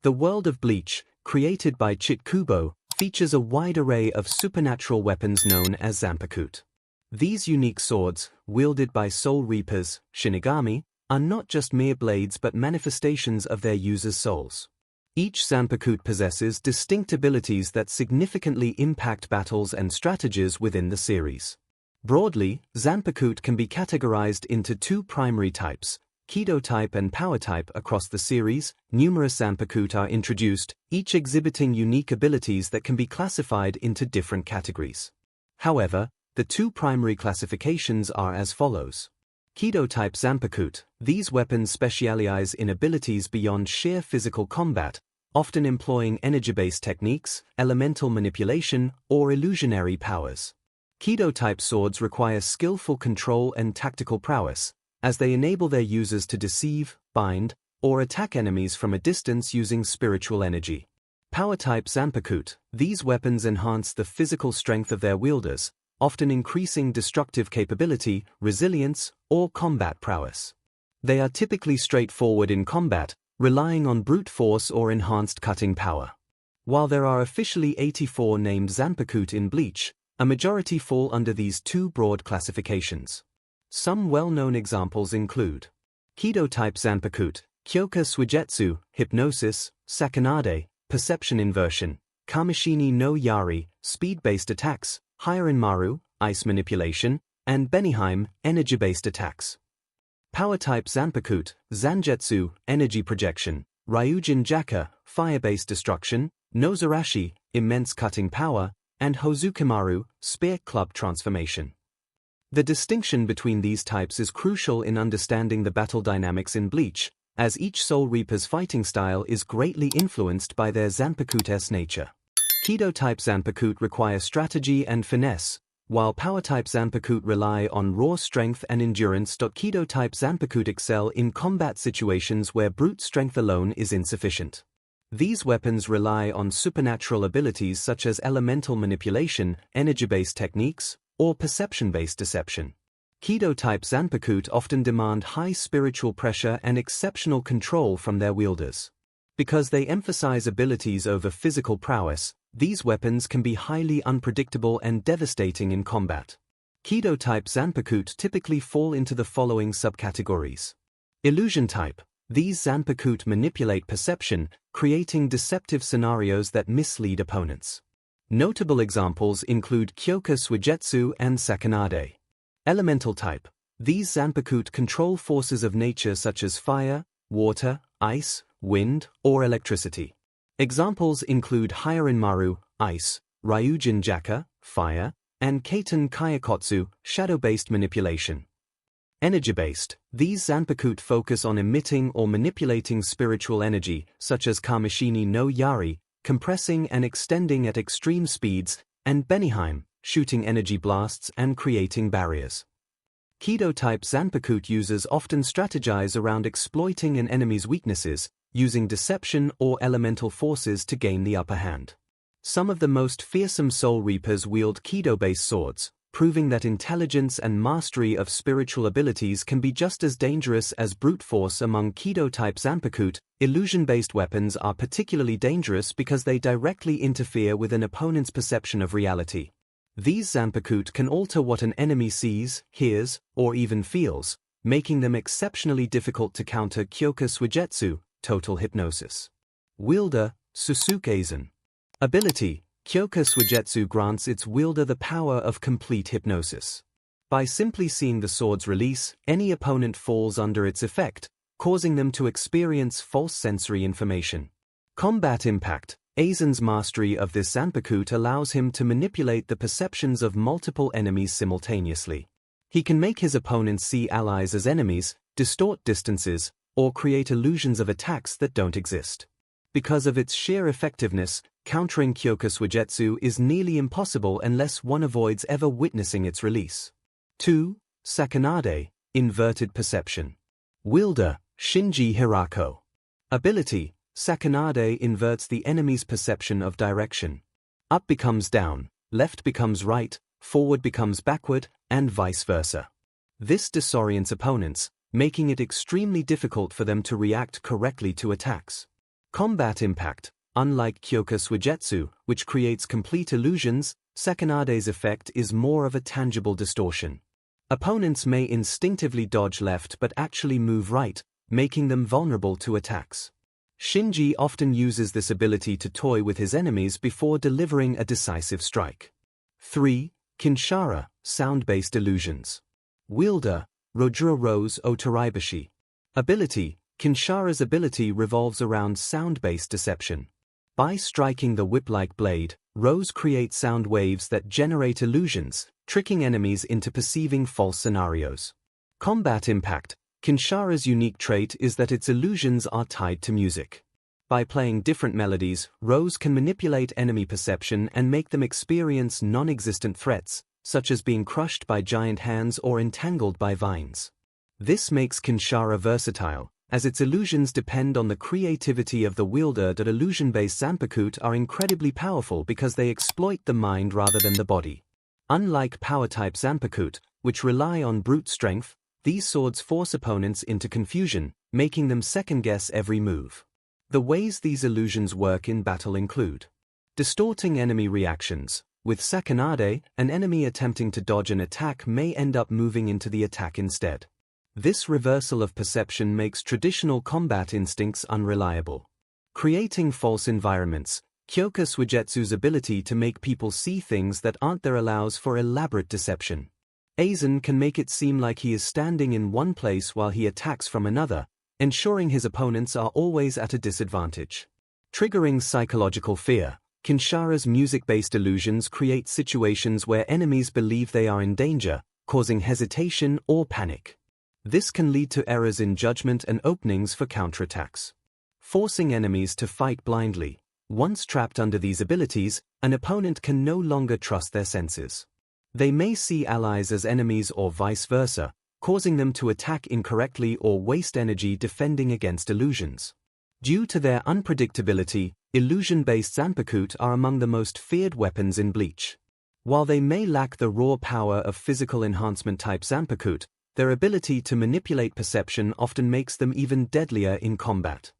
The world of Bleach, created by Kubo, features a wide array of supernatural weapons known as Zanpakuto. These unique swords, wielded by Soul Reapers, Shinigami, are not just mere blades but manifestations of their users' souls. Each Zanpakuto possesses distinct abilities that significantly impact battles and strategies within the series. Broadly, Zanpakuto can be categorized into two primary types, Kido type and Power type. Across the series, numerous Zanpakuto are introduced, each exhibiting unique abilities that can be classified into different categories. However, the two primary classifications are as follows. Kido type Zanpakuto. These weapons specialize in abilities beyond sheer physical combat, often employing energy-based techniques, elemental manipulation, or illusionary powers. Kido type swords require skillful control and tactical prowess, as they enable their users to deceive, bind, or attack enemies from a distance using spiritual energy. Power type Zanpakuto. These weapons enhance the physical strength of their wielders, often increasing destructive capability, resilience, or combat prowess. They are typically straightforward in combat, relying on brute force or enhanced cutting power. While there are officially 84 named Zanpakuto in Bleach, a majority fall under these two broad classifications. Some well-known examples include Kido-type Zanpakuto, Kyoka Suigetsu, Hypnosis, Sakanade, Perception Inversion, Kamishini no Yari, Speed-based attacks, Hirinmaru, Ice Manipulation, and Beniheim, Energy-based attacks. Power-type Zanpakuto, Zanjetsu, Energy Projection, Ryujin Jaka, Fire-based Destruction, Nozarashi, Immense Cutting Power, and Hozukimaru, Spear Club Transformation. The distinction between these types is crucial in understanding the battle dynamics in Bleach, as each Soul Reaper's fighting style is greatly influenced by their Zanpakuto's nature. Kido-type Zanpakuto require strategy and finesse, while Power-type Zanpakuto rely on raw strength and endurance. Kido-type Zanpakuto excel in combat situations where brute strength alone is insufficient. These weapons rely on supernatural abilities such as elemental manipulation, energy-based techniques, or perception-based deception. Kido-type Zanpakuto often demand high spiritual pressure and exceptional control from their wielders. Because they emphasize abilities over physical prowess, these weapons can be highly unpredictable and devastating in combat. Kido-type Zanpakuto typically fall into the following subcategories. Illusion type. These Zanpakuto manipulate perception, creating deceptive scenarios that mislead opponents. Notable examples include Kyoka Suigetsu and Sakanade. Elemental type. These Zanpakuto control forces of nature such as fire, water, ice, wind, or electricity. Examples include Hirinmaru, ice, Ryujin Jaka, fire, and Kaiten Kayakotsu, shadow-based manipulation. Energy-based. These Zanpakuto focus on emitting or manipulating spiritual energy, such as Kamishini no Yari, compressing and extending at extreme speeds, and Beniheim, shooting energy blasts and creating barriers. Kido-type Zanpakuto users often strategize around exploiting an enemy's weaknesses, using deception or elemental forces to gain the upper hand. Some of the most fearsome Soul Reapers wield Kido-based swords, proving that intelligence and mastery of spiritual abilities can be just as dangerous as brute force. Among Kido-type Zanpakuto, illusion-based weapons are particularly dangerous because they directly interfere with an opponent's perception of reality. These Zanpakuto can alter what an enemy sees, hears, or even feels, making them exceptionally difficult to counter. Kyoka Suigetsu, Total Hypnosis. Wielder, Susuke-zen. Ability. Kyoka Suigetsu grants its wielder the power of complete hypnosis. By simply seeing the sword's release, any opponent falls under its effect, causing them to experience false sensory information. Combat impact. Aizen's mastery of this Zanpakuto allows him to manipulate the perceptions of multiple enemies simultaneously. He can make his opponents see allies as enemies, distort distances, or create illusions of attacks that don't exist. Because of its sheer effectiveness, countering Kyoka Suigetsu is nearly impossible unless one avoids ever witnessing its release. 2. Sakanade, Inverted Perception. Wielder, Shinji Hirako. Ability. Sakanade inverts the enemy's perception of direction. Up becomes down, left becomes right, forward becomes backward, and vice versa. This disorients opponents, making it extremely difficult for them to react correctly to attacks. Combat impact. Unlike Kyoka Suigetsu, which creates complete illusions, Sakanade's effect is more of a tangible distortion. Opponents may instinctively dodge left but actually move right, making them vulnerable to attacks. Shinji often uses this ability to toy with his enemies before delivering a decisive strike. 3. Kinshara, sound-based illusions. Wielder, Rojuro Rose Otoraibashi. Ability. Kinshara's ability revolves around sound-based deception. By striking the whip-like blade, Rose creates sound waves that generate illusions, tricking enemies into perceiving false scenarios. Combat impact. Kinshara's unique trait is that its illusions are tied to music. By playing different melodies, Rose can manipulate enemy perception and make them experience non-existent threats, such as being crushed by giant hands or entangled by vines. This makes Kinshara versatile, as its illusions depend on the creativity of the wielder. That illusion-based Zanpakuto are incredibly powerful because they exploit the mind rather than the body. Unlike power-type Zanpakuto, which rely on brute strength, these swords force opponents into confusion, making them second-guess every move. The ways these illusions work in battle include distorting enemy reactions. With Sakanade, an enemy attempting to dodge an attack may end up moving into the attack instead. This reversal of perception makes traditional combat instincts unreliable. Creating false environments. Kyoka Suigetsu's ability to make people see things that aren't there allows for elaborate deception. Aizen can make it seem like he is standing in one place while he attacks from another, ensuring his opponents are always at a disadvantage. Triggering psychological fear. Kinshara's music-based illusions create situations where enemies believe they are in danger, causing hesitation or panic. This can lead to errors in judgment and openings for counterattacks. Forcing enemies to fight blindly. Once trapped under these abilities, an opponent can no longer trust their senses. They may see allies as enemies or vice versa, causing them to attack incorrectly or waste energy defending against illusions. Due to their unpredictability, illusion-based Zanpakuto are among the most feared weapons in Bleach. While they may lack the raw power of physical enhancement-type Zanpakuto, their ability to manipulate perception often makes them even deadlier in combat.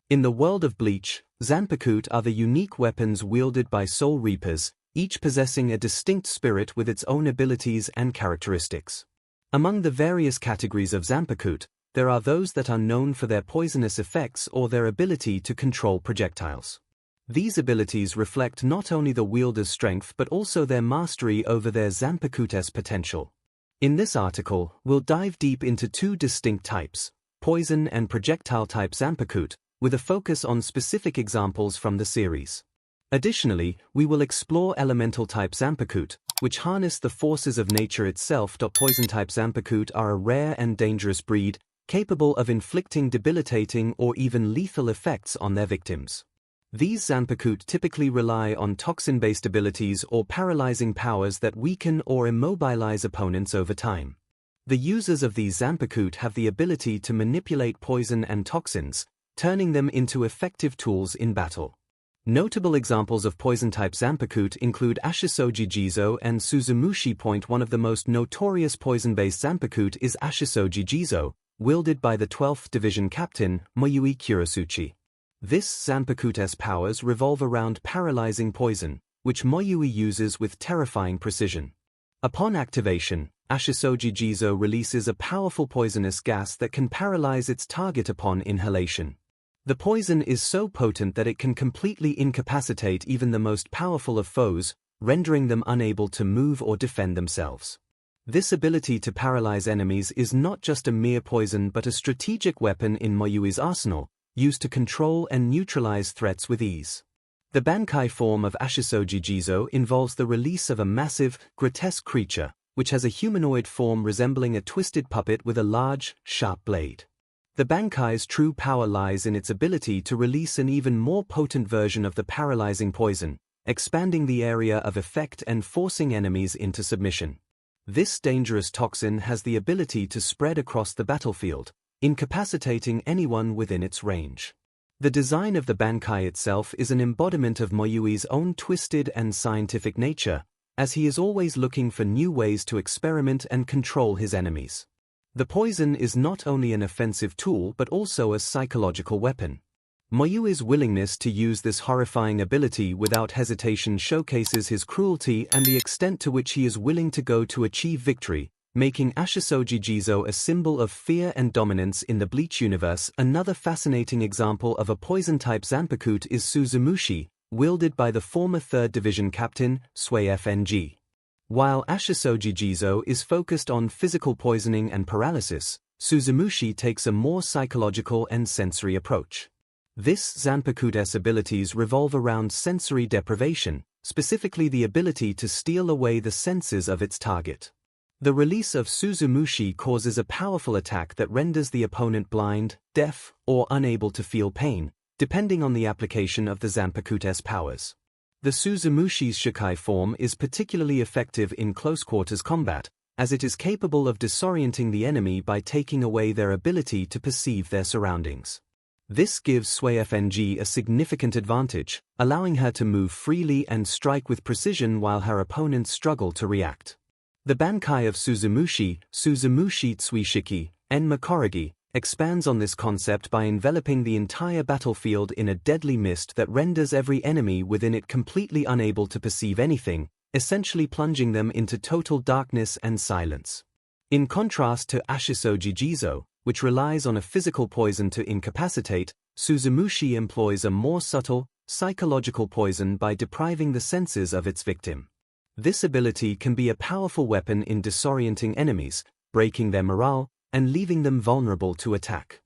In the world of Bleach, Zanpakuto are the unique weapons wielded by Soul Reapers, each possessing a distinct spirit with its own abilities and characteristics. Among the various categories of Zanpakuto, there are those that are known for their poisonous effects or their ability to control projectiles. These abilities reflect not only the wielder's strength but also their mastery over their Zanpakuto's potential. In this article, we'll dive deep into two distinct types, poison and projectile-type Zanpakuto, with a focus on specific examples from the series. Additionally, we will explore elemental-type Zanpakuto, which harness the forces of nature itself. Poison-type Zanpakuto are a rare and dangerous breed, capable of inflicting debilitating or even lethal effects on their victims. These Zanpakuto typically rely on toxin-based abilities or paralyzing powers that weaken or immobilize opponents over time. The users of these Zanpakuto have the ability to manipulate poison and toxins, turning them into effective tools in battle. Notable examples of poison-type Zanpakuto include Ashisoji Jizo and Suzumushi. One of the most notorious poison-based Zanpakuto is Ashisoji Jizo, wielded by the 12th Division Captain, Moyui Kurasuchi. This Zanpakuto's powers revolve around paralyzing poison, which Moyui uses with terrifying precision. Upon activation, Ashisoji Jizo releases a powerful poisonous gas that can paralyze its target upon inhalation. The poison is so potent that it can completely incapacitate even the most powerful of foes, rendering them unable to move or defend themselves. This ability to paralyze enemies is not just a mere poison but a strategic weapon in Moyui's arsenal, used to control and neutralize threats with ease. The Bankai form of Ashisoji Jizo involves the release of a massive, grotesque creature, which has a humanoid form resembling a twisted puppet with a large, sharp blade. The Bankai's true power lies in its ability to release an even more potent version of the paralyzing poison, expanding the area of effect and forcing enemies into submission. This dangerous toxin has the ability to spread across the battlefield, incapacitating anyone within its range. The design of the Bankai itself is an embodiment of Moyui's own twisted and scientific nature, as he is always looking for new ways to experiment and control his enemies. The poison is not only an offensive tool but also a psychological weapon. Moyui's willingness to use this horrifying ability without hesitation showcases his cruelty and the extent to which he is willing to go to achieve victory, making Ashisoji Jizo a symbol of fear and dominance in the Bleach universe. Another fascinating example of a poison-type Zanpakuto is Suzumushi, wielded by the former 3rd Division captain, Sui FNG. While Ashisoji Jizo is focused on physical poisoning and paralysis, Suzumushi takes a more psychological and sensory approach. This Zanpakuto's abilities revolve around sensory deprivation, specifically the ability to steal away the senses of its target. The release of Suzumushi causes a powerful attack that renders the opponent blind, deaf, or unable to feel pain, depending on the application of the Zanpakuto's powers. The Suzumushi's Shikai form is particularly effective in close-quarters combat, as it is capable of disorienting the enemy by taking away their ability to perceive their surroundings. This gives Sui FNG a significant advantage, allowing her to move freely and strike with precision while her opponents struggle to react. The Bankai of Suzumushi, Suzumushi Tsuishiki, En Makoragi, expands on this concept by enveloping the entire battlefield in a deadly mist that renders every enemy within it completely unable to perceive anything, essentially plunging them into total darkness and silence. In contrast to Ashisoji Jizo, which relies on a physical poison to incapacitate, Suzumushi employs a more subtle, psychological poison by depriving the senses of its victim. This ability can be a powerful weapon in disorienting enemies, breaking their morale, and leaving them vulnerable to attack.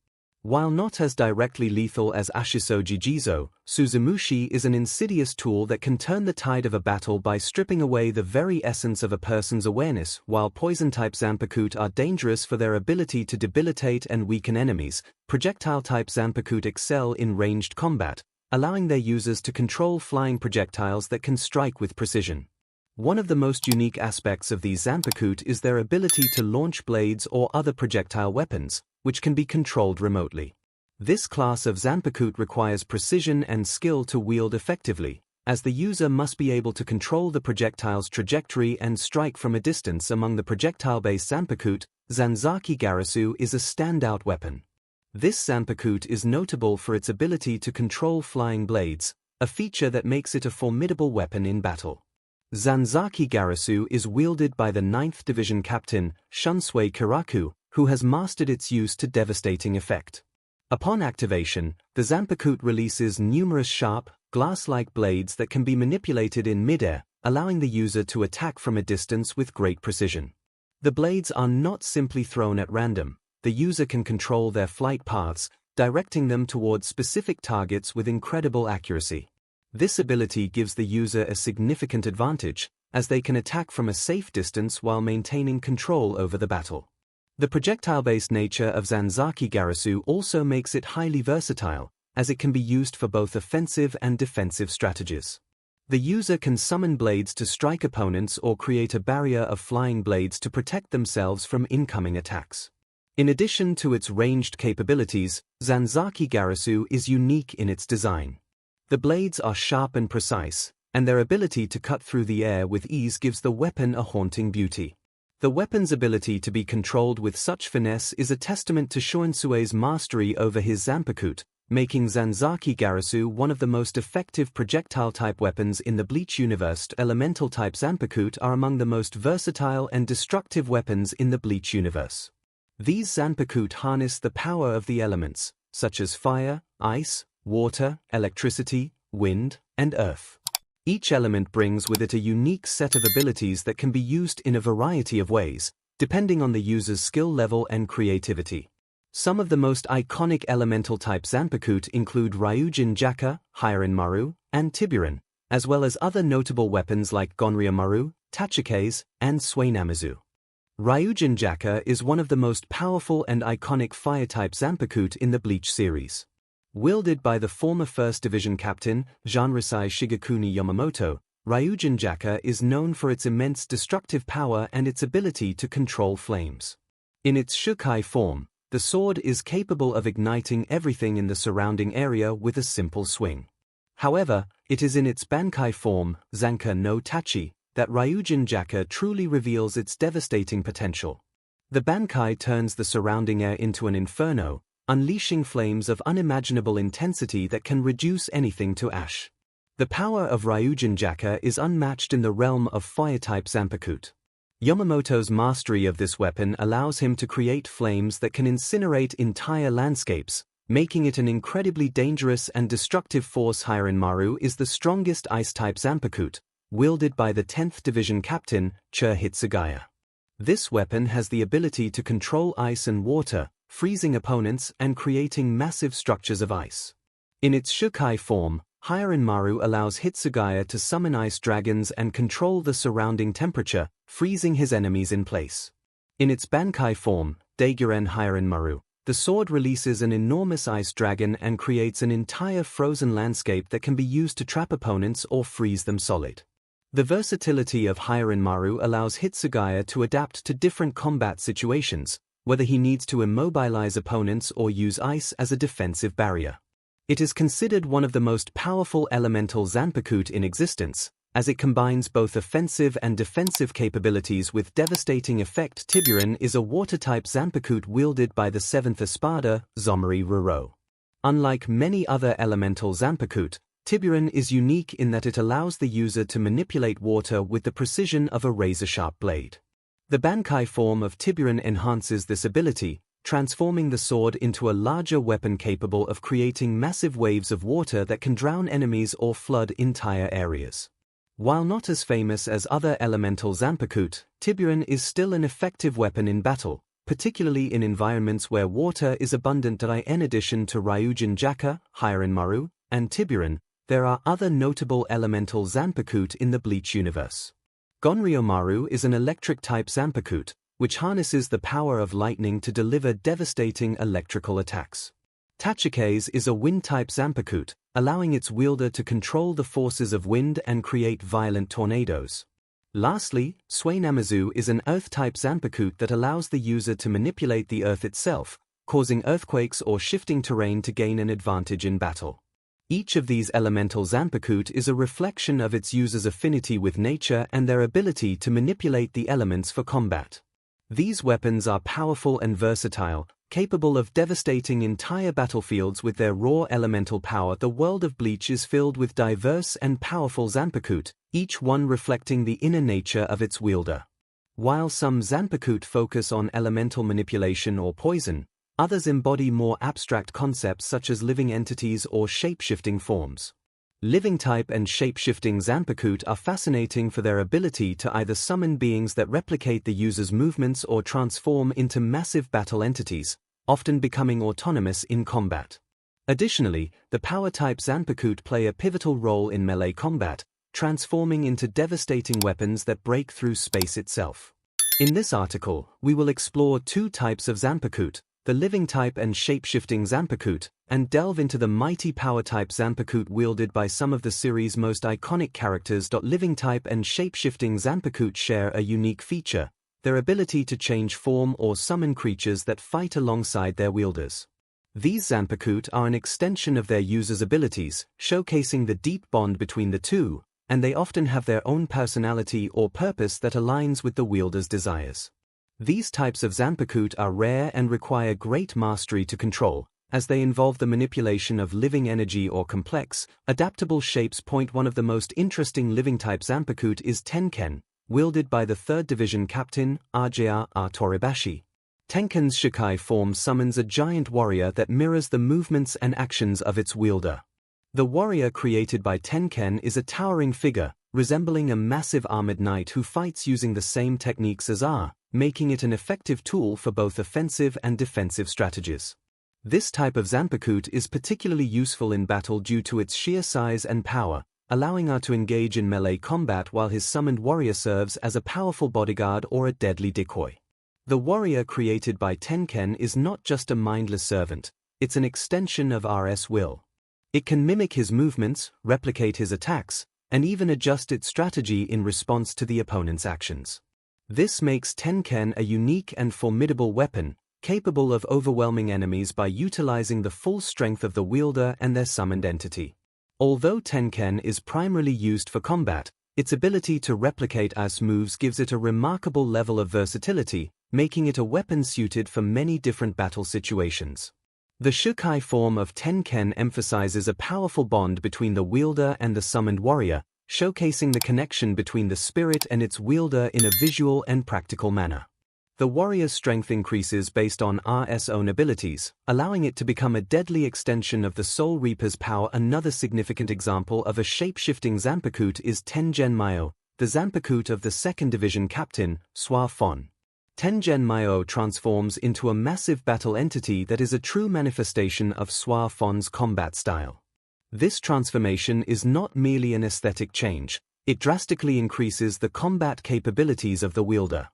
While not as directly lethal as Ashisoji Jizo, Suzumushi is an insidious tool that can turn the tide of a battle by stripping away the very essence of a person's awareness. While poison-type Zanpakuto are dangerous for their ability to debilitate and weaken enemies, projectile-type Zanpakuto excel in ranged combat, allowing their users to control flying projectiles that can strike with precision. One of the most unique aspects of these Zanpakuto is their ability to launch blades or other projectile weapons, which can be controlled remotely. This class of Zanpakuto requires precision and skill to wield effectively, as the user must be able to control the projectile's trajectory and strike from a distance. Among the projectile-based Zanpakuto, Zanzaki Garasu is a standout weapon. This Zanpakuto is notable for its ability to control flying blades, a feature that makes it a formidable weapon in battle. Zanzaki Garasu is wielded by the 9th Division captain, Shunsui Kiraku, who has mastered its use to devastating effect. Upon activation, the Zanpakuto releases numerous sharp, glass-like blades that can be manipulated in midair, allowing the user to attack from a distance with great precision. The blades are not simply thrown at random. The user can control their flight paths, directing them towards specific targets with incredible accuracy. This ability gives the user a significant advantage, as they can attack from a safe distance while maintaining control over the battle. The projectile-based nature of Zanzaki Garasu also makes it highly versatile, as it can be used for both offensive and defensive strategies. The user can summon blades to strike opponents or create a barrier of flying blades to protect themselves from incoming attacks. In addition to its ranged capabilities, Zanzaki Garasu is unique in its design. The blades are sharp and precise, and their ability to cut through the air with ease gives the weapon a haunting beauty. The weapon's ability to be controlled with such finesse is a testament to Shuansui's mastery over his Zanpakuto, making Zanzaki Garasu one of the most effective projectile-type weapons in the Bleach universe. Elemental-type Zanpakuto are among the most versatile and destructive weapons in the Bleach universe. These Zanpakuto harness the power of the elements, such as fire, ice, water, electricity, wind, and earth. Each element brings with it a unique set of abilities that can be used in a variety of ways, depending on the user's skill level and creativity. Some of the most iconic elemental-type Zanpakuto include Ryujin Jaka, Hyrin Maru, and Tiburon, as well as other notable weapons like Gonrya Maru, Tachikase, and Suinamizu. Ryujin Jaka is one of the most powerful and iconic fire-type Zanpakuto in the Bleach series. Wielded by the former 1st Division captain, Janrisai Shigekuni Yamamoto, Ryujin Jaka is known for its immense destructive power and its ability to control flames. In its Shukai form, the sword is capable of igniting everything in the surrounding area with a simple swing. However, it is in its Bankai form, Zanka no Tachi, that Ryujin Jaka truly reveals its devastating potential. The Bankai turns the surrounding air into an inferno, unleashing flames of unimaginable intensity that can reduce anything to ash. The power of Ryujin Jaka is unmatched in the realm of fire-type Zanpakuto. Yamamoto's mastery of this weapon allows him to create flames that can incinerate entire landscapes, making it an incredibly dangerous and destructive force. Hiranmaru is the strongest ice-type Zanpakuto, wielded by the 10th Division Captain, Chur Hitsugaya. This weapon has the ability to control ice and water, freezing opponents and creating massive structures of ice. In its Shukai form, Hiranmaru allows Hitsugaya to summon ice dragons and control the surrounding temperature, freezing his enemies in place. In its Bankai form, Daiguren Hiranmaru, the sword releases an enormous ice dragon and creates an entire frozen landscape that can be used to trap opponents or freeze them solid. The versatility of Hiranmaru allows Hitsugaya to adapt to different combat situations, whether he needs to immobilize opponents or use ice as a defensive barrier. It is considered one of the most powerful elemental Zanpakuto in existence, as it combines both offensive and defensive capabilities with devastating effect. Tiburon is a water-type Zanpakuto wielded by the 7th Espada, Zomari Ruro. Unlike many other elemental Zanpakuto, Tiburon is unique in that it allows the user to manipulate water with the precision of a razor-sharp blade. The Bankai form of Tiburon enhances this ability, transforming the sword into a larger weapon capable of creating massive waves of water that can drown enemies or flood entire areas. While not as famous as other elemental Zanpakuto, Tiburon is still an effective weapon in battle, particularly in environments where water is abundant. In addition to Ryujin Jaka, Hiranmaru, and Tiburon, there are other notable elemental Zanpakuto in the Bleach universe. Gonryomaru is an electric-type Zanpakuto, which harnesses the power of lightning to deliver devastating electrical attacks. Tachikase is a wind-type Zanpakuto, allowing its wielder to control the forces of wind and create violent tornadoes. Lastly, Suinamizu is an earth-type Zanpakuto that allows the user to manipulate the earth itself, causing earthquakes or shifting terrain to gain an advantage in battle. Each of these elemental Zanpakuto is a reflection of its user's affinity with nature and their ability to manipulate the elements for combat. These weapons are powerful and versatile, capable of devastating entire battlefields with their raw elemental power. The world of Bleach is filled with diverse and powerful Zanpakuto, each one reflecting the inner nature of its wielder. While some Zanpakuto focus on elemental manipulation or poison, others embody more abstract concepts such as living entities or shape-shifting forms. Living-type and shape-shifting Zanpakuto are fascinating for their ability to either summon beings that replicate the user's movements or transform into massive battle entities, often becoming autonomous in combat. Additionally, the power-type Zanpakuto play a pivotal role in melee combat, transforming into devastating weapons that break through space itself. In this article, we will explore two types of Zanpakuto, the living-type and shape-shifting Zanpakuto, and delve into the mighty power-type Zanpakuto wielded by some of the series' most iconic characters. Living-type and shape-shifting Zanpakuto share a unique feature, their ability to change form or summon creatures that fight alongside their wielders. These Zanpakuto are an extension of their users' abilities, showcasing the deep bond between the two, and they often have their own personality or purpose that aligns with the wielder's desires. These types of Zanpakuto are rare and require great mastery to control, as they involve the manipulation of living energy or complex, adaptable shapes. One of the most interesting living-type Zanpakuto is Tenken, wielded by the 3rd Division Captain, Aja Toribashi. Tenken's Shikai form summons a giant warrior that mirrors the movements and actions of its wielder. The warrior created by Tenken is a towering figure, resembling a massive armored knight who fights using the same techniques as making it an effective tool for both offensive and defensive strategies. This type of Zanpakuto is particularly useful in battle due to its sheer size and power, allowing to engage in melee combat while his summoned warrior serves as a powerful bodyguard or a deadly decoy. The warrior created by Tenken is not just a mindless servant, it's an extension of RS will. It can mimic his movements, replicate his attacks, and even adjust its strategy in response to the opponent's actions. This makes Tenken a unique and formidable weapon, capable of overwhelming enemies by utilizing the full strength of the wielder and their summoned entity. Although Tenken is primarily used for combat, its ability to replicate as moves gives it a remarkable level of versatility, making it a weapon suited for many different battle situations. The Shukai form of Tenken emphasizes a powerful bond between the wielder and the summoned warrior, showcasing the connection between the spirit and its wielder in a visual and practical manner. The warrior's strength increases based on R's own abilities, allowing it to become a deadly extension of the Soul Reaper's power. Another significant example of a shape-shifting Zanpakuto is Tengen Myo, the Zanpakuto of the 2nd Division Captain, Swa Fon. Tengen Myo transforms into a massive battle entity that is a true manifestation of Swa Fon's combat style. This transformation is not merely an aesthetic change, it drastically increases the combat capabilities of the wielder.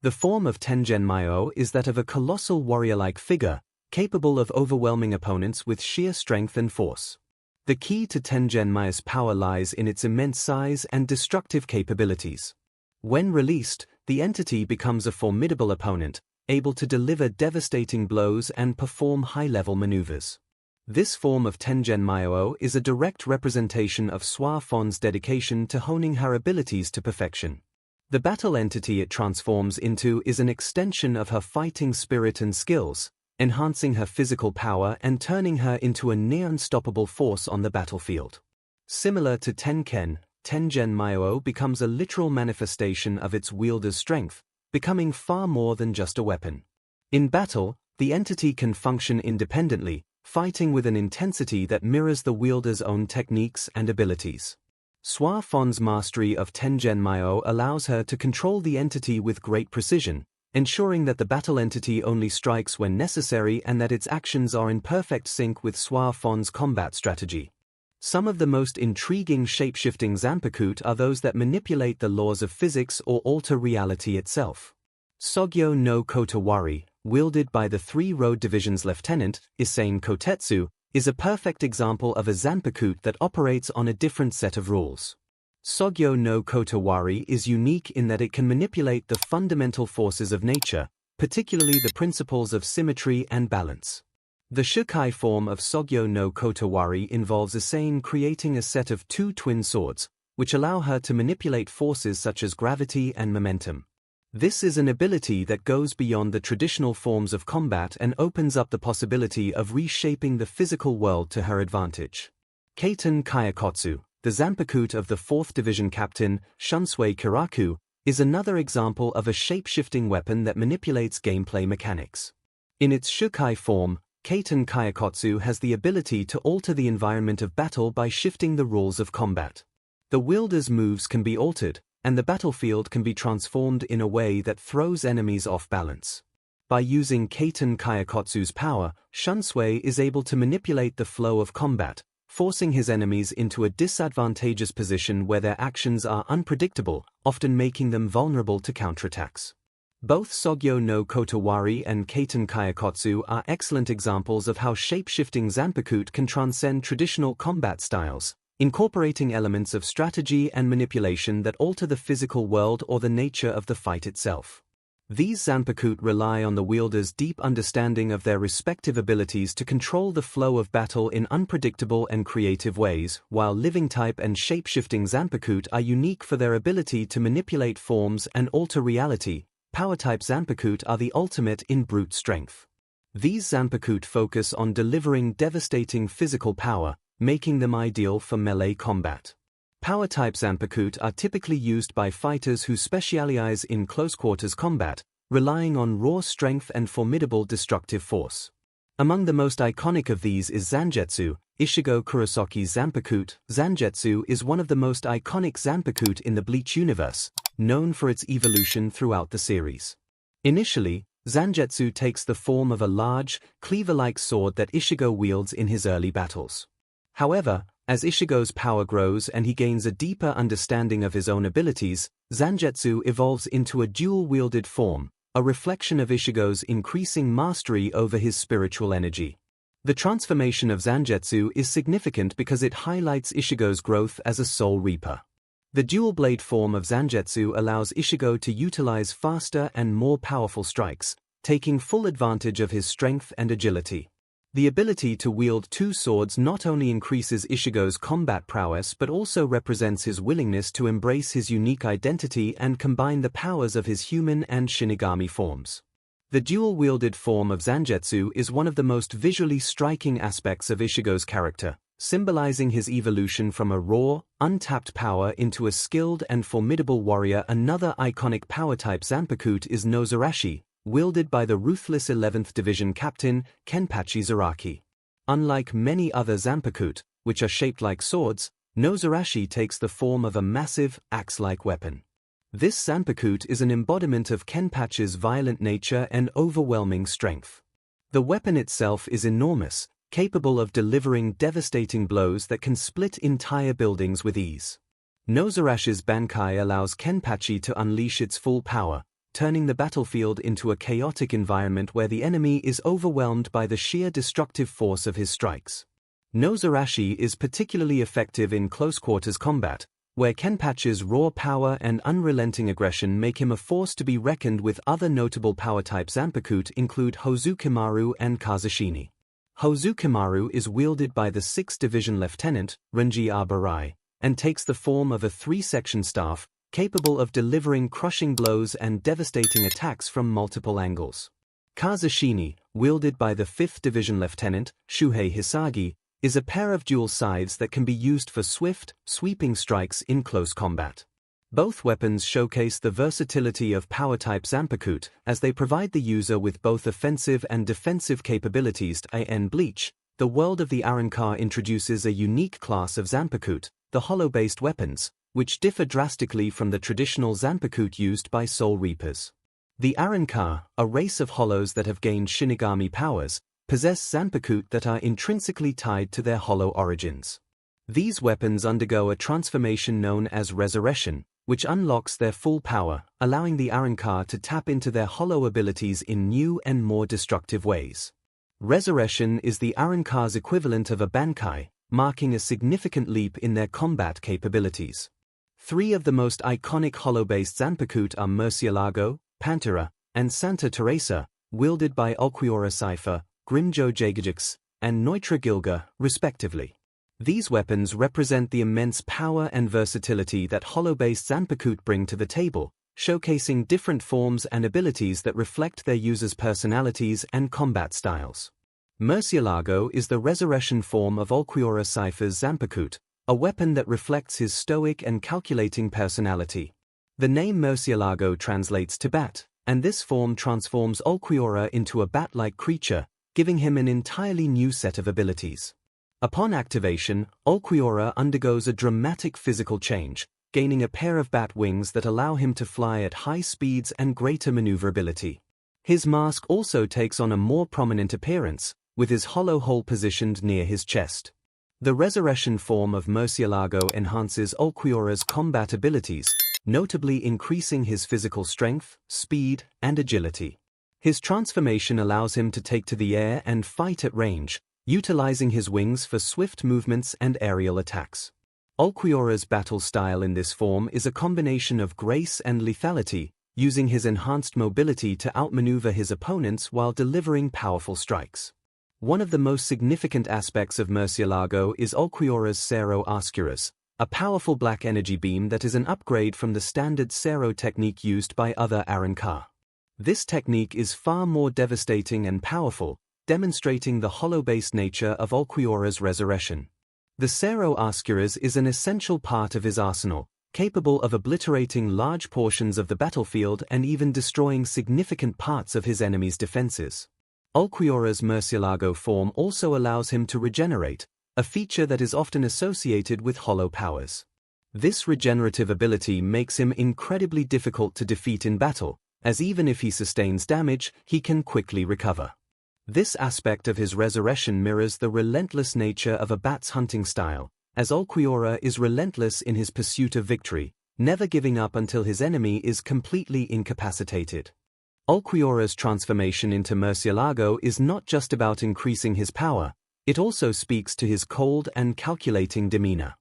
The form of Tengen Myo is that of a colossal warrior-like figure, capable of overwhelming opponents with sheer strength and force. The key to Tengen Myo's power lies in its immense size and destructive capabilities. When released, the entity becomes a formidable opponent, able to deliver devastating blows and perform high-level maneuvers. This form of Tengen Myo is a direct representation of Swa Fon's dedication to honing her abilities to perfection. The battle entity it transforms into is an extension of her fighting spirit and skills, enhancing her physical power and turning her into a near-unstoppable force on the battlefield. Similar to Tengen, Tengen Myo becomes a literal manifestation of its wielder's strength, becoming far more than just a weapon. In battle, the entity can function independently, fighting with an intensity that mirrors the wielder's own techniques and abilities. Swa Fon's mastery of Tengen Myo allows her to control the entity with great precision, ensuring that the battle entity only strikes when necessary and that its actions are in perfect sync with Swa Fon's combat strategy. Some of the most intriguing shape-shifting Zanpakuto are those that manipulate the laws of physics or alter reality itself. Sogyo no Kotowari, wielded by the 3 Road Division's Lieutenant, Issane Kotetsu, is a perfect example of a Zanpakuto that operates on a different set of rules. Sogyo no Kotowari is unique in that it can manipulate the fundamental forces of nature, particularly the principles of symmetry and balance. The Shukai form of Sogyo no Kotowari involves Issane creating a set of 2 twin swords, which allow her to manipulate forces such as gravity and momentum. This is an ability that goes beyond the traditional forms of combat and opens up the possibility of reshaping the physical world to her advantage. Kaiten Kayakotsu, the Zanpakuto of the 4th Division Captain, Shunsui Kiraku, is another example of a shape-shifting weapon that manipulates gameplay mechanics. In its Shukai form, Kaiten Kayakotsu has the ability to alter the environment of battle by shifting the rules of combat. The wielder's moves can be altered, and the battlefield can be transformed in a way that throws enemies off balance. By using Kaiten Kayakotsu's power, Shunsui is able to manipulate the flow of combat, forcing his enemies into a disadvantageous position where their actions are unpredictable, often making them vulnerable to counterattacks. Both Sogyo no Kotowari and Kaiten Kayakotsu are excellent examples of how shape-shifting Zanpakuto can transcend traditional combat styles, incorporating elements of strategy and manipulation that alter the physical world or the nature of the fight itself. These Zanpakuto rely on the wielder's deep understanding of their respective abilities to control the flow of battle in unpredictable and creative ways, while living-type and shape-shifting Zanpakuto are unique for their ability to manipulate forms and alter reality. Power-type Zanpakuto are the ultimate in brute strength. These Zanpakuto focus on delivering devastating physical power, making them ideal for melee combat. Power-type Zanpakuto are typically used by fighters who specialize in close-quarters combat, relying on raw strength and formidable destructive force. Among the most iconic of these is Zangetsu, Ishigo Kurosaki's Zanpakuto. Zangetsu is one of the most iconic Zanpakuto in the Bleach universe, known for its evolution throughout the series. Initially, Zangetsu takes the form of a large, cleaver-like sword that Ishigo wields in his early battles. However, as Ishigo's power grows and he gains a deeper understanding of his own abilities, Zangetsu evolves into a dual-wielded form, a reflection of Ishigo's increasing mastery over his spiritual energy. The transformation of Zangetsu is significant because it highlights Ishigo's growth as a Soul Reaper. The dual-blade form of Zangetsu allows Ishigo to utilize faster and more powerful strikes, taking full advantage of his strength and agility. The ability to wield 2 swords not only increases Ishigo's combat prowess but also represents his willingness to embrace his unique identity and combine the powers of his human and Shinigami forms. The dual-wielded form of Zangetsu is one of the most visually striking aspects of Ishigo's character, symbolizing his evolution from a raw, untapped power into a skilled and formidable warrior. Another iconic power-type Zanpakuto is Nozarashi, wielded by the ruthless 11th Division Captain Kenpachi Zaraki. Unlike many other Zanpakuto, which are shaped like swords, Nozarashi takes the form of a massive, axe-like weapon. This Zanpakuto is an embodiment of Kenpachi's violent nature and overwhelming strength. The weapon itself is enormous, capable of delivering devastating blows that can split entire buildings with ease. Nozarashi's Bankai allows Kenpachi to unleash its full power, turning the battlefield into a chaotic environment where the enemy is overwhelmed by the sheer destructive force of his strikes. Nozarashi is particularly effective in close-quarters combat, where Kenpachi's raw power and unrelenting aggression make him a force to be reckoned with. Other notable power-type Zanpakuto include Hozukimaru and Kazashini. Hozukimaru is wielded by the 6th Division Lieutenant, Renji Abarai, and takes the form of a 3-section staff, capable of delivering crushing blows and devastating attacks from multiple angles. Kazashini, wielded by the 5th Division Lieutenant, Shuhei Hisagi, is a pair of dual scythes that can be used for swift, sweeping strikes in close combat. Both weapons showcase the versatility of power-type Zanpakuto, as they provide the user with both offensive and defensive capabilities. In Bleach, the world of the Arrancar introduces a unique class of Zanpakuto, the hollow-based weapons, which differ drastically from the traditional Zanpakuto used by Soul Reapers. The Arrancar, a race of hollows that have gained Shinigami powers, possess Zanpakuto that are intrinsically tied to their hollow origins. These weapons undergo a transformation known as resurrection, which unlocks their full power, allowing the Arrancar to tap into their hollow abilities in new and more destructive ways. Resurrection is the Arrancar's equivalent of a Bankai, marking a significant leap in their combat capabilities. 3 of the most iconic hollow-based Zanpakuto are Murcielago, Pantera, and Santa Teresa, wielded by Ulquiorra Cypher, Grimjo Jagajix, and Neutra Gilga, respectively. These weapons represent the immense power and versatility that hollow-based Zanpakuto bring to the table, showcasing different forms and abilities that reflect their users' personalities and combat styles. Murcielago is the resurrection form of Ulquiorra Cypher's Zanpakuto, a weapon that reflects his stoic and calculating personality. The name Murcielago translates to bat, and this form transforms Ulquiorra into a bat-like creature, giving him an entirely new set of abilities. Upon activation, Ulquiorra undergoes a dramatic physical change, gaining a pair of bat wings that allow him to fly at high speeds and greater maneuverability. His mask also takes on a more prominent appearance, with his hollow hole positioned near his chest. The resurrection form of Murcielago enhances Ulquiorra's combat abilities, notably increasing his physical strength, speed, and agility. His transformation allows him to take to the air and fight at range, utilizing his wings for swift movements and aerial attacks. Ulquiorra's battle style in this form is a combination of grace and lethality, using his enhanced mobility to outmaneuver his opponents while delivering powerful strikes. One of the most significant aspects of Murcielago is Ulquiorra's Cero Oscurus, a powerful black energy beam that is an upgrade from the standard Cero technique used by other Arrancar. This technique is far more devastating and powerful, demonstrating the hollow-based nature of Ulquiorra's resurrection. The Cero Oscurus is an essential part of his arsenal, capable of obliterating large portions of the battlefield and even destroying significant parts of his enemy's defenses. Ulquiorra's Murcielago form also allows him to regenerate, a feature that is often associated with hollow powers. This regenerative ability makes him incredibly difficult to defeat in battle, as even if he sustains damage, he can quickly recover. This aspect of his resurrection mirrors the relentless nature of a bat's hunting style, as Ulquiorra is relentless in his pursuit of victory, never giving up until his enemy is completely incapacitated. Ulquiorra's transformation into Murcielago is not just about increasing his power, it also speaks to his cold and calculating demeanor.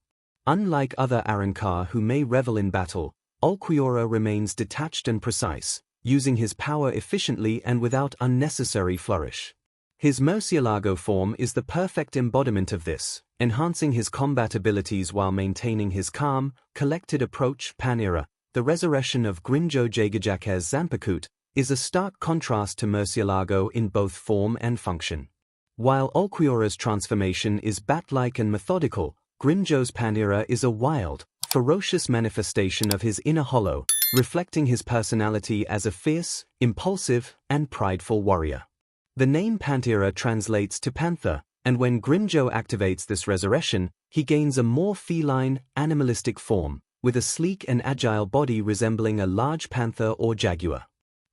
Unlike other Arrancar who may revel in battle, Ulquiorra remains detached and precise, using his power efficiently and without unnecessary flourish. His Murcielago form is the perfect embodiment of this, enhancing his combat abilities while maintaining his calm, collected approach. Panera, the resurrection of Grimjo Jagajake's Zanpakuto, is a stark contrast to Murcielago in both form and function. While Ulquiorra's transformation is bat-like and methodical, Grimmjow's Pantera is a wild, ferocious manifestation of his inner hollow, reflecting his personality as a fierce, impulsive, and prideful warrior. The name Pantera translates to panther, and when Grimmjow activates this resurrection, he gains a more feline, animalistic form, with a sleek and agile body resembling a large panther or jaguar.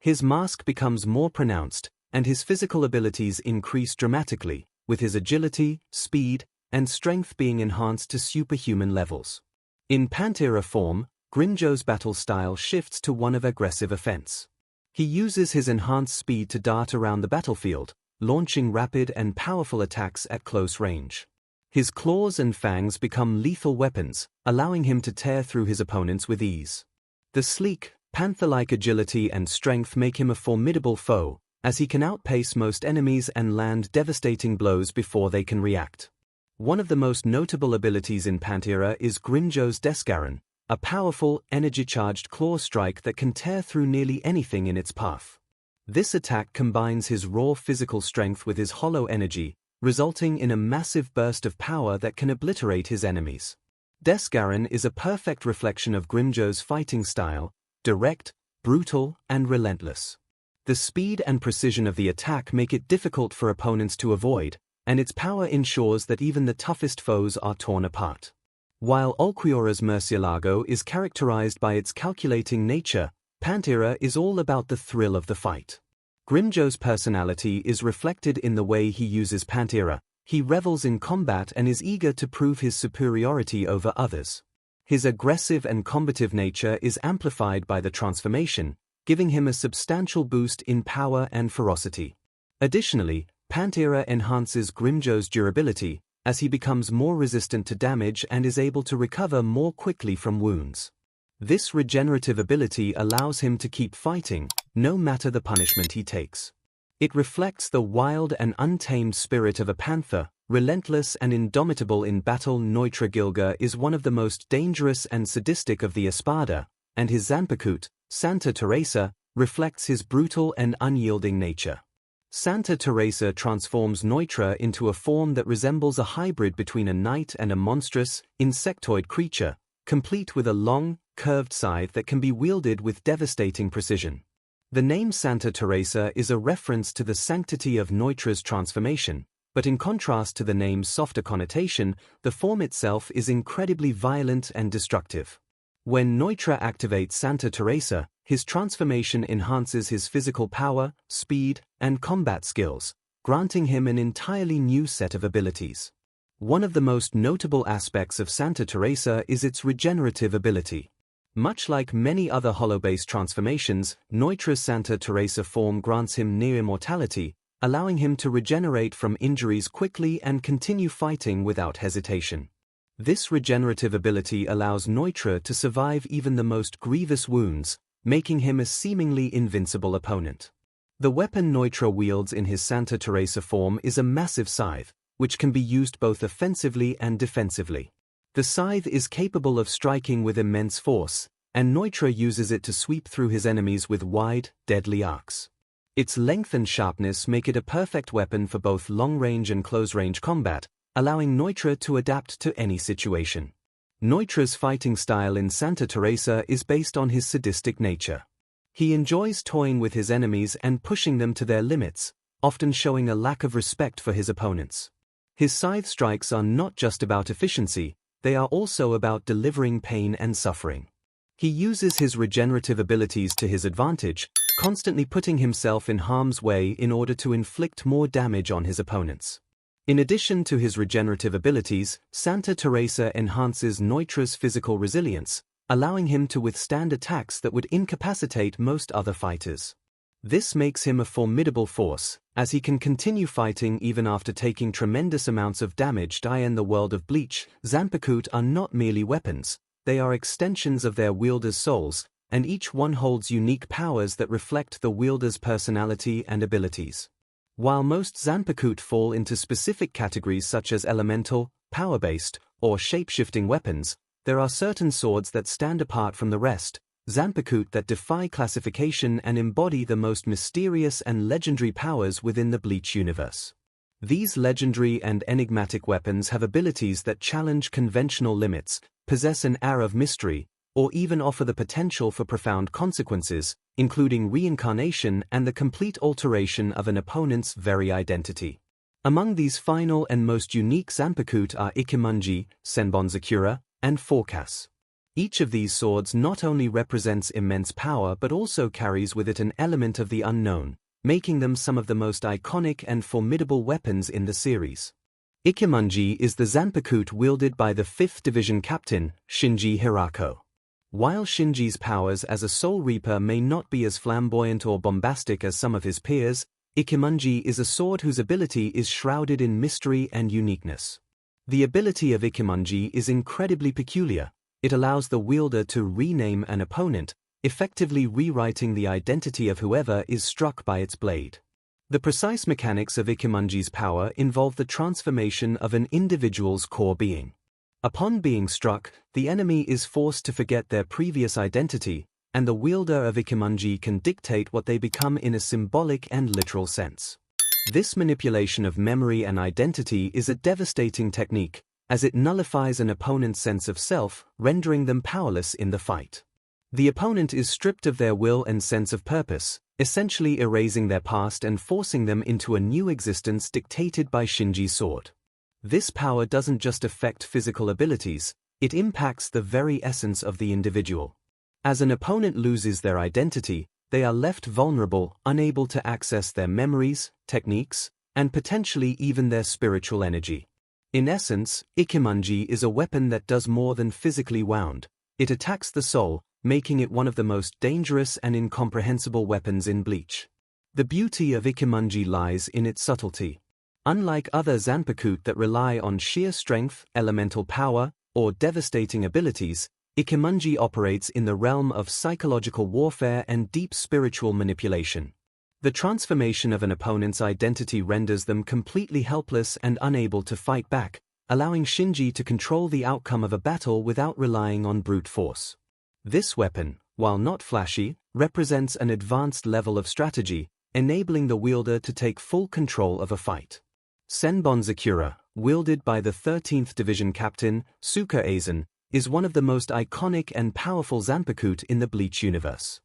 His mask becomes more pronounced, and his physical abilities increase dramatically, with his agility, speed, and strength being enhanced to superhuman levels. In Pantera form, Grimmjow's battle style shifts to one of aggressive offense. He uses his enhanced speed to dart around the battlefield, launching rapid and powerful attacks at close range. His claws and fangs become lethal weapons, allowing him to tear through his opponents with ease. The sleek, panther-like agility and strength make him a formidable foe, as he can outpace most enemies and land devastating blows before they can react. One of the most notable abilities in Pantera is Grimmjow's Desgaran, a powerful, energy-charged claw strike that can tear through nearly anything in its path. This attack combines his raw physical strength with his hollow energy, resulting in a massive burst of power that can obliterate his enemies. Desgaran is a perfect reflection of Grimmjow's fighting style, direct, brutal, and relentless. The speed and precision of the attack make it difficult for opponents to avoid, and its power ensures that even the toughest foes are torn apart. While Ulquiorra's Murcielago is characterized by its calculating nature, Pantera is all about the thrill of the fight. Grimmjow's personality is reflected in the way he uses Pantera. He revels in combat and is eager to prove his superiority over others. His aggressive and combative nature is amplified by the transformation, giving him a substantial boost in power and ferocity. Additionally, Pantera enhances Grimmjow's durability, as he becomes more resistant to damage and is able to recover more quickly from wounds. This regenerative ability allows him to keep fighting, no matter the punishment he takes. It reflects the wild and untamed spirit of a panther, relentless and indomitable in battle. Neutra Gilga is one of the most dangerous and sadistic of the Espada, and his Zanpakuto, Santa Teresa, reflects his brutal and unyielding nature. Santa Teresa transforms Neutra into a form that resembles a hybrid between a knight and a monstrous, insectoid creature, complete with a long, curved scythe that can be wielded with devastating precision. The name Santa Teresa is a reference to the sanctity of Neutra's transformation, but in contrast to the name's softer connotation, the form itself is incredibly violent and destructive. When Neutra activates Santa Teresa, his transformation enhances his physical power, speed, and combat skills, granting him an entirely new set of abilities. One of the most notable aspects of Santa Teresa is its regenerative ability. Much like many other hollow-based transformations, Neutra's Santa Teresa form grants him near immortality, allowing him to regenerate from injuries quickly and continue fighting without hesitation. This regenerative ability allows Neutra to survive even the most grievous wounds, making him a seemingly invincible opponent. The weapon Neutra wields in his Santa Teresa form is a massive scythe, which can be used both offensively and defensively. The scythe is capable of striking with immense force, and Neutra uses it to sweep through his enemies with wide, deadly arcs. Its length and sharpness make it a perfect weapon for both long-range and close-range combat, allowing Neutra to adapt to any situation. Neutra's fighting style in Santa Teresa is based on his sadistic nature. He enjoys toying with his enemies and pushing them to their limits, often showing a lack of respect for his opponents. His scythe strikes are not just about efficiency, they are also about delivering pain and suffering. He uses his regenerative abilities to his advantage, constantly putting himself in harm's way in order to inflict more damage on his opponents. In addition to his regenerative abilities, Santa Teresa enhances Neutra's physical resilience, allowing him to withstand attacks that would incapacitate most other fighters. This makes him a formidable force, as he can continue fighting even after taking tremendous amounts of damage. In the world of Bleach, Zanpakuto are not merely weapons, they are extensions of their wielders' souls, and each one holds unique powers that reflect the wielder's personality and abilities. While most Zanpakuto fall into specific categories such as elemental, power-based, or shape-shifting weapons, there are certain swords that stand apart from the rest. Zanpakuto that defy classification and embody the most mysterious and legendary powers within the Bleach universe. These legendary and enigmatic weapons have abilities that challenge conventional limits, possess an air of mystery, or even offer the potential for profound consequences, including reincarnation and the complete alteration of an opponent's very identity. Among these final and most unique Zanpakuto are Ikimunji, Senbonzakura, and Forecast. Each of these swords not only represents immense power but also carries with it an element of the unknown, making them some of the most iconic and formidable weapons in the series. Ikimunji is the Zanpakuto wielded by the 5th Division Captain, Shinji Hirako. While Shinji's powers as a Soul Reaper may not be as flamboyant or bombastic as some of his peers, Ikimunji is a sword whose ability is shrouded in mystery and uniqueness. The ability of Ikimunji is incredibly peculiar. It allows the wielder to rename an opponent, effectively rewriting the identity of whoever is struck by its blade. The precise mechanics of Ikimunji's power involve the transformation of an individual's core being. Upon being struck, the enemy is forced to forget their previous identity, and the wielder of Ikimunji can dictate what they become in a symbolic and literal sense. This manipulation of memory and identity is a devastating technique, as it nullifies an opponent's sense of self, rendering them powerless in the fight. The opponent is stripped of their will and sense of purpose, essentially erasing their past and forcing them into a new existence dictated by Shinji's sword. This power doesn't just affect physical abilities, it impacts the very essence of the individual. As an opponent loses their identity, they are left vulnerable, unable to access their memories, techniques, and potentially even their spiritual energy. In essence, Ikimunji is a weapon that does more than physically wound. It attacks the soul, making it one of the most dangerous and incomprehensible weapons in Bleach. The beauty of Ikimunji lies in its subtlety. Unlike other Zanpakuto that rely on sheer strength, elemental power, or devastating abilities, Ikimunji operates in the realm of psychological warfare and deep spiritual manipulation. The transformation of an opponent's identity renders them completely helpless and unable to fight back, allowing Shinji to control the outcome of a battle without relying on brute force. This weapon, while not flashy, represents an advanced level of strategy, enabling the wielder to take full control of a fight. Senbonzakura, wielded by the 13th Division Captain, Suka Aizen, is one of the most iconic and powerful Zanpakuto in the Bleach universe.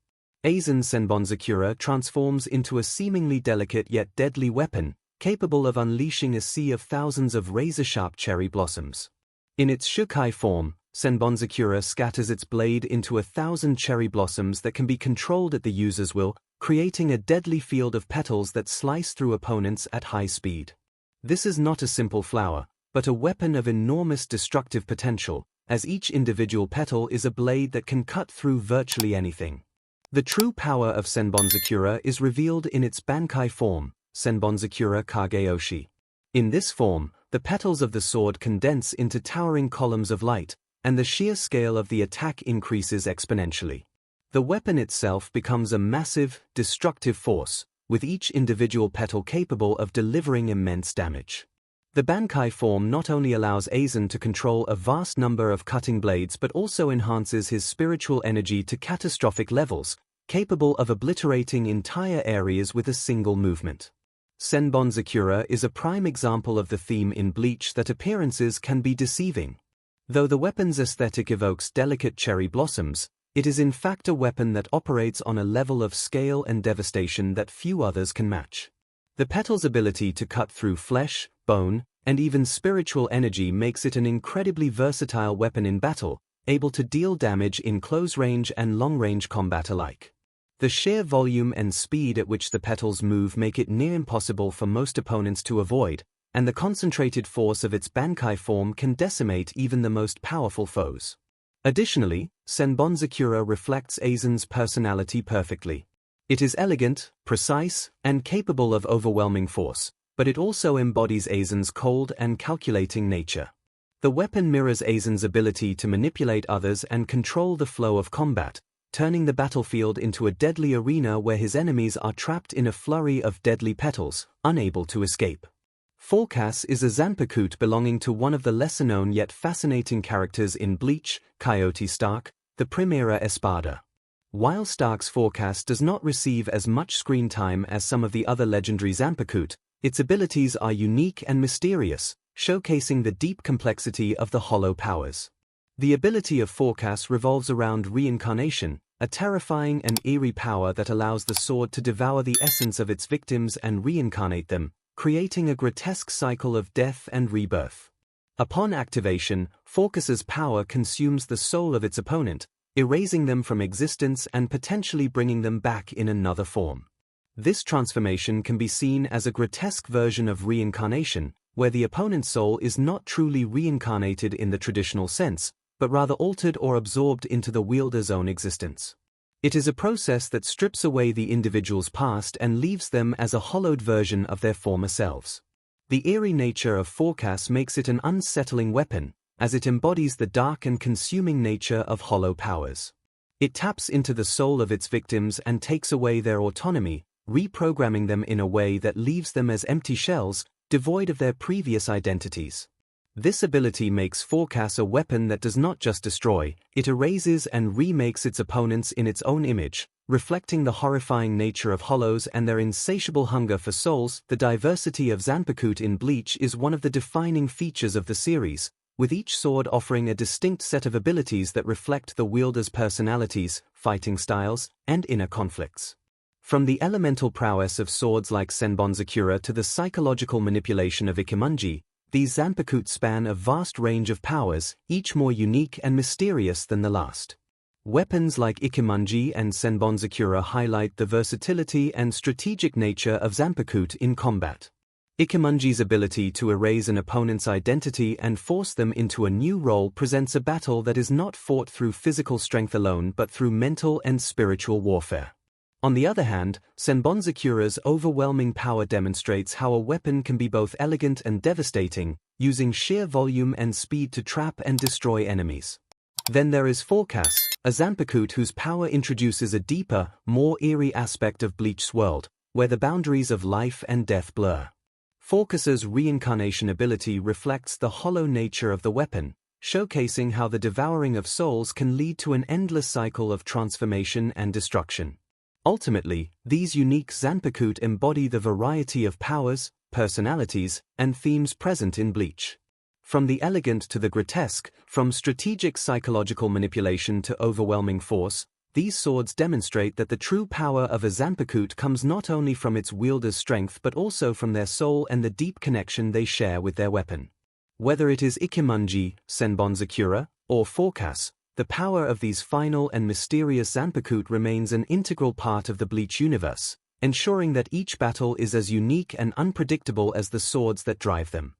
Aizen's Senbonzakura transforms into a seemingly delicate yet deadly weapon, capable of unleashing a sea of thousands of razor-sharp cherry blossoms. In its Shukai form, Senbonzakura scatters its blade into 1,000 cherry blossoms that can be controlled at the user's will, creating a deadly field of petals that slice through opponents at high speed. This is not a simple flower, but a weapon of enormous destructive potential, as each individual petal is a blade that can cut through virtually anything. The true power of Senbonzakura is revealed in its Bankai form, Senbonzakura Kageyoshi. In this form, the petals of the sword condense into towering columns of light, and the sheer scale of the attack increases exponentially. The weapon itself becomes a massive, destructive force, with each individual petal capable of delivering immense damage. The Bankai form not only allows Aizen to control a vast number of cutting blades but also enhances his spiritual energy to catastrophic levels, capable of obliterating entire areas with a single movement. Senbonzakura is a prime example of the theme in Bleach that appearances can be deceiving. Though the weapon's aesthetic evokes delicate cherry blossoms, it is in fact a weapon that operates on a level of scale and devastation that few others can match. The petal's ability to cut through flesh, bone, and even spiritual energy makes it an incredibly versatile weapon in battle, able to deal damage in close-range and long-range combat alike. The sheer volume and speed at which the petals move make it near impossible for most opponents to avoid, and the concentrated force of its Bankai form can decimate even the most powerful foes. Additionally, Senbonzakura reflects Aizen's personality perfectly. It is elegant, precise, and capable of overwhelming force, but it also embodies Aizen's cold and calculating nature. The weapon mirrors Aizen's ability to manipulate others and control the flow of combat, turning the battlefield into a deadly arena where his enemies are trapped in a flurry of deadly petals, unable to escape. Forecast is a Zanpakuto belonging to one of the lesser-known yet fascinating characters in Bleach, Coyote Stark, the Primera Espada. While Stark's forecast does not receive as much screen time as some of the other legendary Zanpakuto, its abilities are unique and mysterious, showcasing the deep complexity of the hollow powers. The ability of Forecast revolves around reincarnation, a terrifying and eerie power that allows the sword to devour the essence of its victims and reincarnate them, creating a grotesque cycle of death and rebirth. Upon activation, Forecast's power consumes the soul of its opponent, erasing them from existence and potentially bringing them back in another form. This transformation can be seen as a grotesque version of reincarnation, where the opponent's soul is not truly reincarnated in the traditional sense, but rather altered or absorbed into the wielder's own existence. It is a process that strips away the individual's past and leaves them as a hollowed version of their former selves. The eerie nature of Forecast makes it an unsettling weapon, as it embodies the dark and consuming nature of hollow powers. It taps into the soul of its victims and takes away their autonomy, reprogramming them in a way that leaves them as empty shells, devoid of their previous identities. This ability makes Forecast a weapon that does not just destroy, it erases and remakes its opponents in its own image, reflecting the horrifying nature of hollows and their insatiable hunger for souls. The diversity of Zanpakuto in Bleach is one of the defining features of the series, with each sword offering a distinct set of abilities that reflect the wielder's personalities, fighting styles, and inner conflicts. From the elemental prowess of swords like Senbonzakura to the psychological manipulation of Ikimunji, these Zanpakuto span a vast range of powers, each more unique and mysterious than the last. Weapons like Ikimunji and Senbonzakura highlight the versatility and strategic nature of Zanpakuto in combat. Ikimunji's ability to erase an opponent's identity and force them into a new role presents a battle that is not fought through physical strength alone but through mental and spiritual warfare. On the other hand, Senbonzakura's overwhelming power demonstrates how a weapon can be both elegant and devastating, using sheer volume and speed to trap and destroy enemies. Then there is Forecast, a Zanpakuto whose power introduces a deeper, more eerie aspect of Bleach's world, where the boundaries of life and death blur. Forecast's reincarnation ability reflects the hollow nature of the weapon, showcasing how the devouring of souls can lead to an endless cycle of transformation and destruction. Ultimately, these unique Zanpakuto embody the variety of powers, personalities, and themes present in Bleach. From the elegant to the grotesque, from strategic psychological manipulation to overwhelming force, these swords demonstrate that the true power of a Zanpakuto comes not only from its wielder's strength but also from their soul and the deep connection they share with their weapon. Whether it is Ikimunji, Senbonzakura, or Forecast, the power of these final and mysterious Zanpakuto remains an integral part of the Bleach universe, ensuring that each battle is as unique and unpredictable as the swords that drive them.